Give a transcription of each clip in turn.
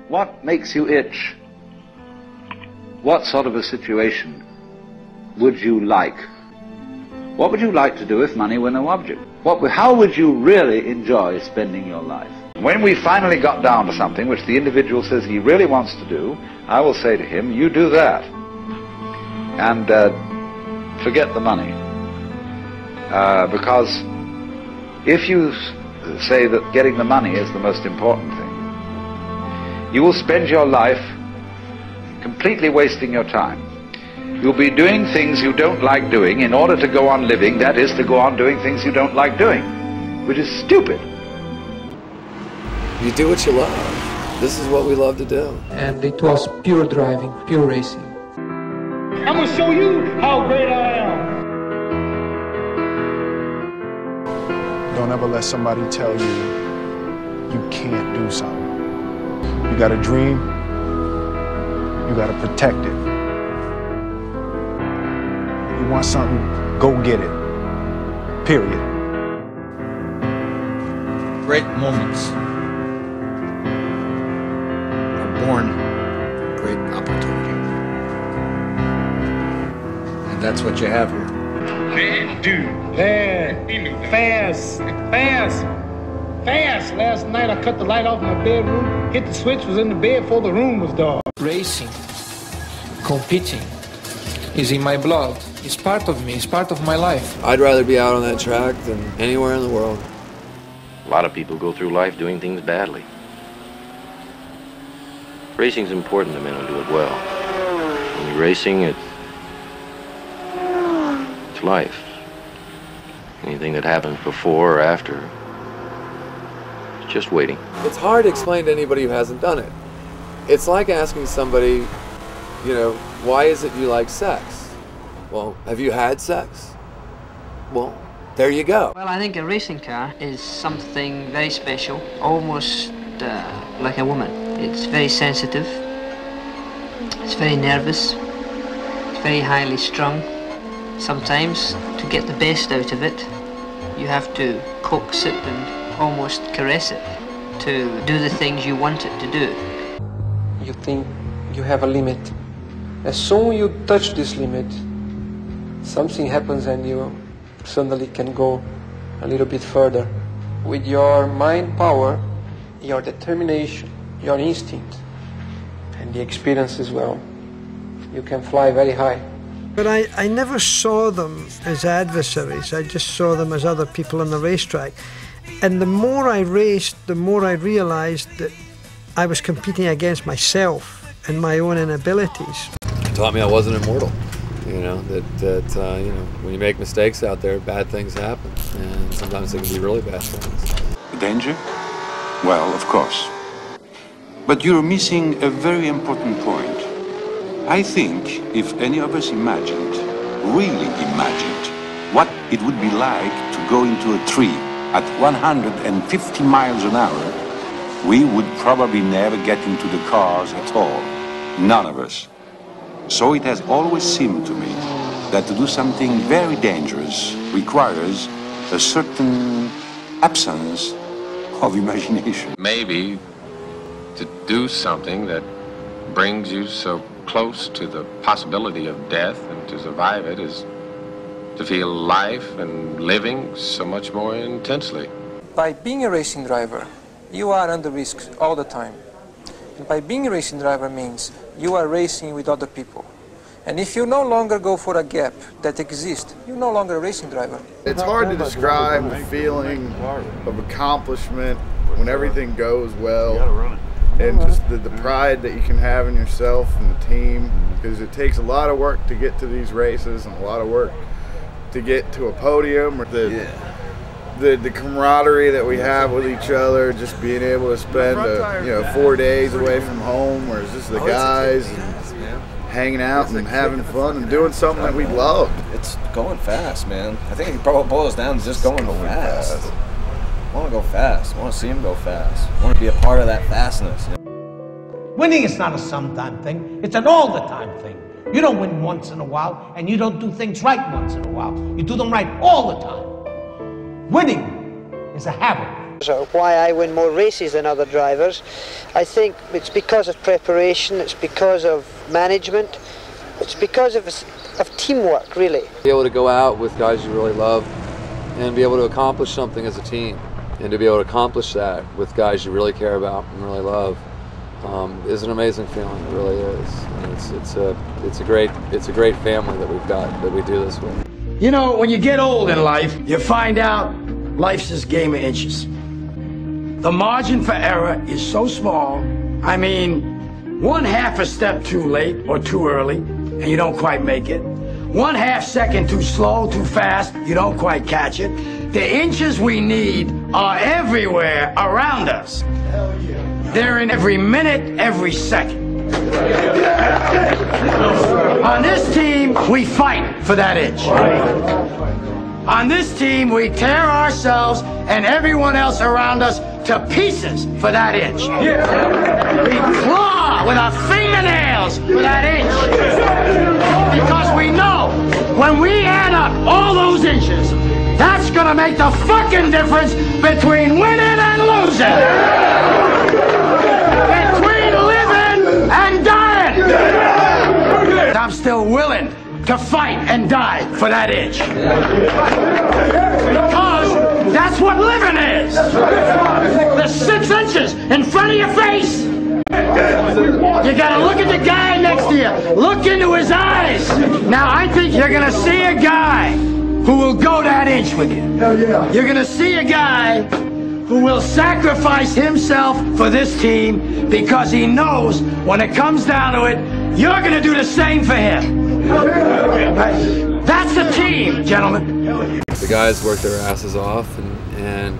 What makes you itch? What sort of a situation would you like? What would you like to do if money were no object? How would you really enjoy spending your life? When we finally got down to something which the individual says he really wants to do, I will say to him, you do that. And forget the money. Because if you say that getting the money is the most important thing, you will spend your life completely wasting your time. You'll be doing things you don't like doing in order to go on living, that is, to go on doing things you don't like doing, which is stupid. You do what you love. This is what we love to do. And it was pure driving, pure racing. I'm going to show you how great I am. Don't ever let somebody tell you you can't do something. You got a dream, you got to protect it. You want something, go get it. Period. Great moments are born from great opportunity. And that's what you have here. Man, dude, fast. Last night I cut the light off in my bedroom, hit the switch, was in the bed before the room was dark. Racing, competing, is in my blood. It's part of me, it's part of my life. I'd rather be out on that track than anywhere in the world. A lot of people go through life doing things badly. Racing's important to men who do it well. When you're racing, it's life. Anything that happens before or after, it's just waiting. It's hard to explain to anybody who hasn't done it. It's like asking somebody, you know, why is it you like sex? Well, have you had sex? Well, there you go. Well, I think a racing car is something very special, almost like a woman. It's very sensitive, it's very nervous, it's very highly strung. Sometimes, to get the best out of it, you have to coax it and almost caress it to do the things you want it to do. You think you have a limit. As soon as you touch this limit, something happens and you suddenly can go a little bit further. With your mind power, your determination, your instinct, and the experience as well, you can fly very high. But I never saw them as adversaries. I just saw them as other people on the racetrack. And the more I raced, the more I realized that I was competing against myself and my own inabilities. It taught me I wasn't immortal. You know, that you know, when you make mistakes out there, bad things happen. And sometimes they can be really bad things. Danger? Well, of course. But you're missing a very important point. I think if any of us imagined, really imagined, what it would be like to go into a tree at 150 miles an hour, we would probably never get into the cars at all. None of us. So it has always seemed to me that to do something very dangerous requires a certain absence of imagination. Maybe to do something that brings you so close to the possibility of death and to survive it is to feel life and living so much more intensely. By being a racing driver, you are under risk all the time. And by being a racing driver means you are racing with other people. And if you no longer go for a gap that exists, you're no longer a racing driver. It's hard to describe the feeling of accomplishment when everything goes well, and just the pride that you can have in yourself and the team, because it takes a lot of work to get to these races and a lot of work to get to a podium, or the camaraderie that we have with each other, just being able to spend 4 days away from home where it's just the guys and hanging out and having fun and doing something that we love. It's going fast, man. I think it probably boils down to just going fast. I want to go fast. I want to see him go fast. I want to be a part of that fastness. Winning is not a sometime thing, it's an all the time thing. You don't win once in a while, and you don't do things right once in a while. You do them right all the time. Winning is a habit. Or why I win more races than other drivers. I think it's because of preparation, it's because of management, it's because of teamwork, really. Be able to go out with guys you really love and be able to accomplish something as a team, and to be able to accomplish that with guys you really care about and really love is an amazing feeling. It really is. And it's a great family that we've got, that we do this with. You know, when you get old in life, you find out life's this game of inches. The margin for error is so small. I mean, 1/2 step too late or too early, and you don't quite make it. 1/2 second too slow, too fast, you don't quite catch it. The inches we need are everywhere around us. Hell yeah. They're in every minute, every second. On this team, we fight for that inch. On this team, we tear ourselves and everyone else around us to pieces for that inch. We claw with our fingernails for that inch. Because we know when we add up all those inches, that's gonna make the fucking difference between winning and losing. Between living and dying. I'm still willing to fight and die for that inch. Because that's what living is. The 6 inches in front of your face. You gotta look at the guy next to you. Look into his eyes. Now I think you're gonna see a guy who will go that inch with you. You're gonna see a guy who will sacrifice himself for this team because he knows when it comes down to it, you're gonna do the same for him. That's the team, gentlemen. The guys work their asses off, and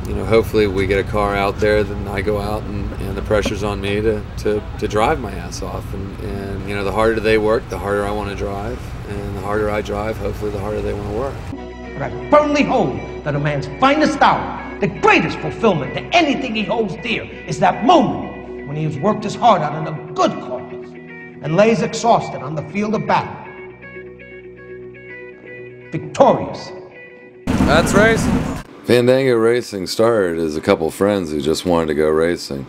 you know, hopefully we get a car out there, then I go out and the pressure's on me to drive my ass off. And you know, the harder they work, the harder I want to drive, and the harder I drive, hopefully the harder they want to work. But I firmly hold that a man's finest hour, the greatest fulfillment to anything he holds dear, is that moment when he has worked his heart out in a good cause and lays exhausted on the field of battle, victorious. That's racing. Fandango Racing started as a couple friends who just wanted to go racing.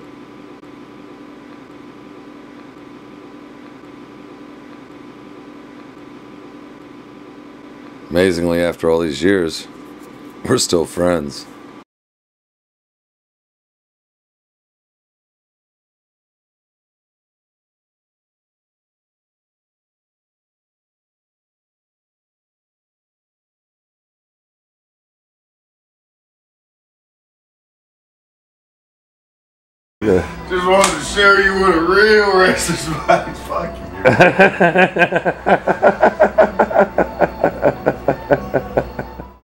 Amazingly, after all these years, we're still friends. Just wanted to show you what a real racer's like. Fuck you.